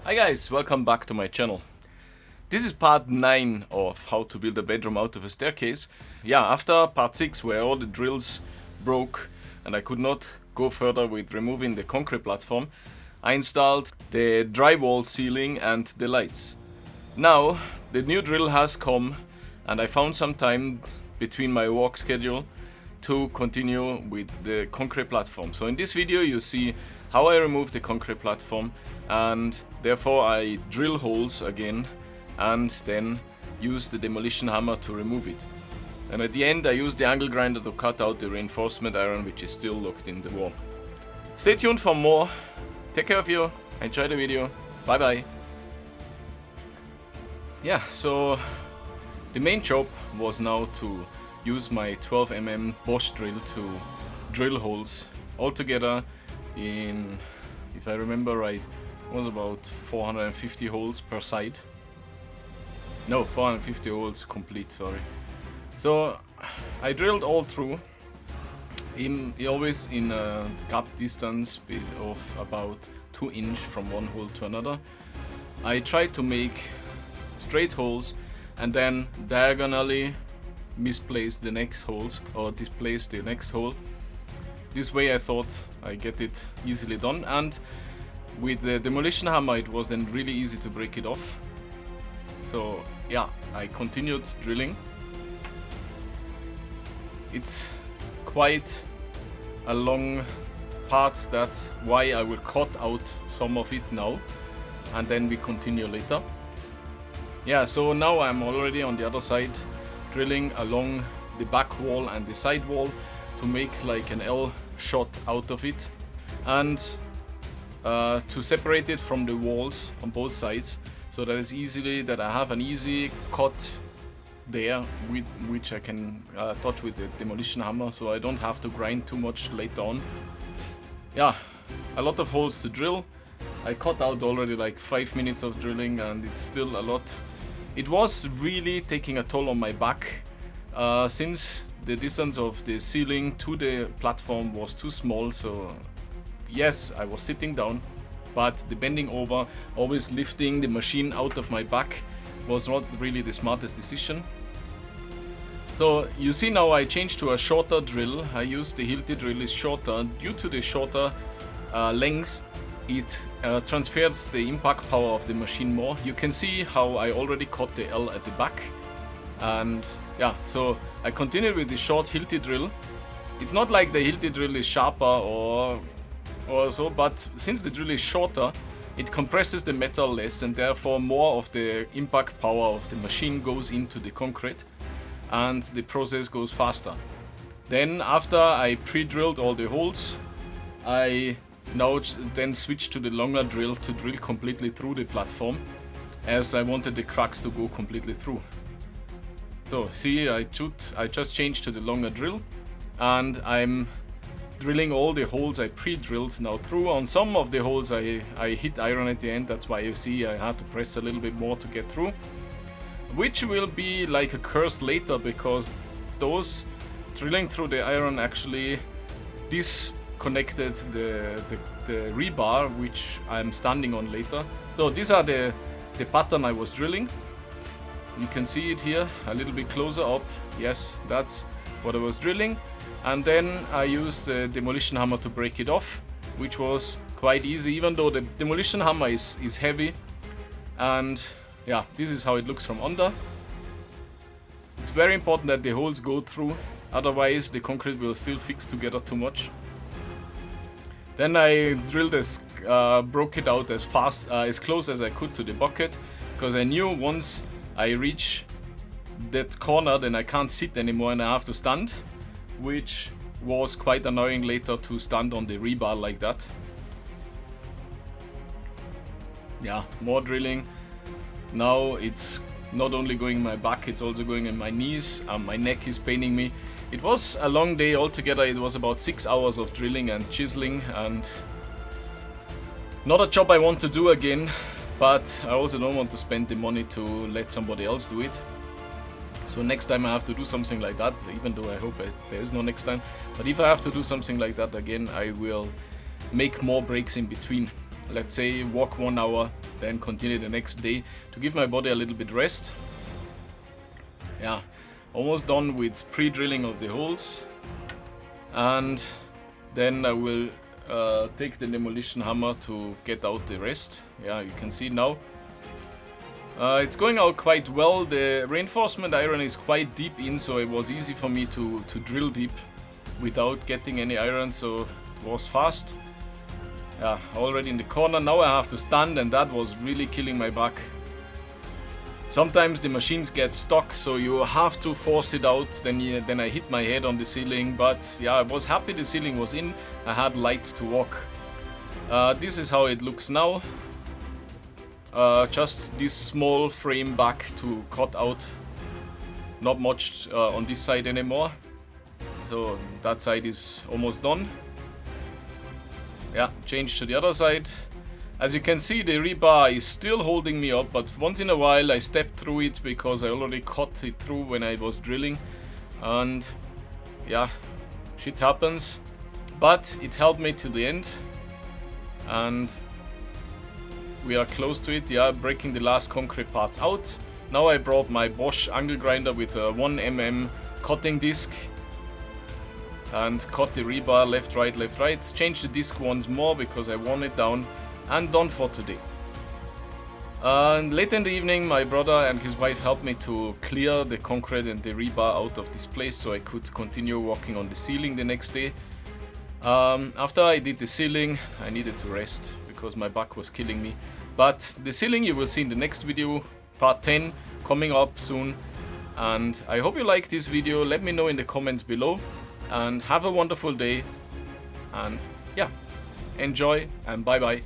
Hi guys, welcome back to my channel. This is part 9 of how to build a bedroom out of a staircase. Yeah, after part 6 where all the drills broke and I could not go further with removing the concrete platform, I installed the drywall ceiling and the lights. Now the new drill has come and I found some time between my work schedule to continue with the concrete platform. So in this video you see how I remove the concrete platform, and therefore I drill holes again and then use the demolition hammer to remove it. And at the end I use the angle grinder to cut out the reinforcement iron which is still locked in the wall. Stay tuned for more. Take care of you, enjoy the video, bye bye. Yeah, so the main job was now to use my 12mm Bosch drill to drill holes altogether in, if I remember right, it was about 450 holes per side. No, 450 holes complete, sorry. So I drilled all through, always in a gap distance of about 2 inches from one hole to another. I tried to make straight holes and then diagonally misplace the next holes or displace the next hole. This way I thought I get it easily done, and with the demolition hammer it was then really easy to break it off. So yeah, I continued drilling. It's quite a long part, that's why I will cut out some of it now and then we continue later. Yeah, so now I'm already on the other side drilling along the back wall and the side wall to make like an L shot out of it, and to separate it from the walls on both sides so that it's easily that I have an easy cut there with which I can touch with the demolition hammer, so I don't have to grind too much later on. Yeah, a lot of holes to drill. I cut out already like 5 minutes of drilling and it's still a lot. It was really taking a toll on my back since the distance of the ceiling to the platform was too small. So yes, I was sitting down, but the bending over, always lifting the machine out of my back, was not really the smartest decision. So you see now I changed to a shorter drill. I used the Hilti drill, is shorter. Due to the shorter length, it transfers the impact power of the machine more. You can see how I already cut the L at the back. And yeah, so I continued with the short Hilti drill. It's not like the Hilti drill is sharper or so, but since the drill is shorter, it compresses the metal less and therefore more of the impact power of the machine goes into the concrete and the process goes faster. Then after I pre-drilled all the holes, I now then switched to the longer drill to drill completely through the platform, as I wanted the cracks to go completely through. So see, I just changed to the longer drill and I'm drilling all the holes I pre-drilled now through. On some of the holes I hit iron at the end, that's why you see I had to press a little bit more to get through, which will be like a curse later because those drilling through the iron actually disconnected the rebar which I'm standing on later. So these are the pattern I was drilling. You can see it here a little bit closer up. Yes, that's what I was drilling. And then I used the demolition hammer to break it off, which was quite easy, even though the demolition hammer is heavy. And yeah, this is how it looks from under. It's very important that the holes go through, otherwise the concrete will still fix together too much. Then I drilled broke it out as close as I could to the bucket, because I knew once I reach that corner then I can't sit anymore and I have to stand, which was quite annoying later to stand on the rebar like that. Yeah, more drilling. Now it's not only going in my back, it's also going in my knees. My neck is paining me. It was a long day altogether. It was about 6 hours of drilling and chiseling, and not a job I want to do again, but I also don't want to spend the money to let somebody else do it. So next time I have to do something like that, even though I hope there is no next time, but if I have to do something like that again, I will make more breaks in between. let's say walk 1 hour, then continue the next day to give my body a little bit rest. Yeah, almost done with pre-drilling of the holes, and then I will take the demolition hammer to get out the rest. Yeah, you can see now. It's going out quite well. The reinforcement iron is quite deep in, so it was easy for me to drill deep without getting any iron, so it was fast. Yeah, already in the corner. Now I have to stand, and that was really killing my back. Sometimes the machines get stuck, so you have to force it out. Then I hit my head on the ceiling, but yeah, I was happy the ceiling was in. I had light to walk. This is how it looks now. Just this small frame back to cut out. Not much on this side anymore. So that side is almost done. Yeah, change to the other side. As you can see, the rebar is still holding me up, but once in a while I step through it because I already cut it through when I was drilling. And yeah, shit happens. But it helped me to the end. And we are close to it. Yeah, breaking the last concrete parts out. Now I brought my Bosch angle grinder with a 1mm cutting disc and cut the rebar left, right. Change the disc once more because I worn it down, and done for today. And late in the evening, my brother and his wife helped me to clear the concrete and the rebar out of this place so I could continue working on the ceiling the next day. After I did the ceiling, I needed to rest because my back was killing me. But the ceiling you will see in the next video, part 10, coming up soon. And I hope you like this video. Let me know in the comments below. And have a wonderful day. And yeah, enjoy and bye bye.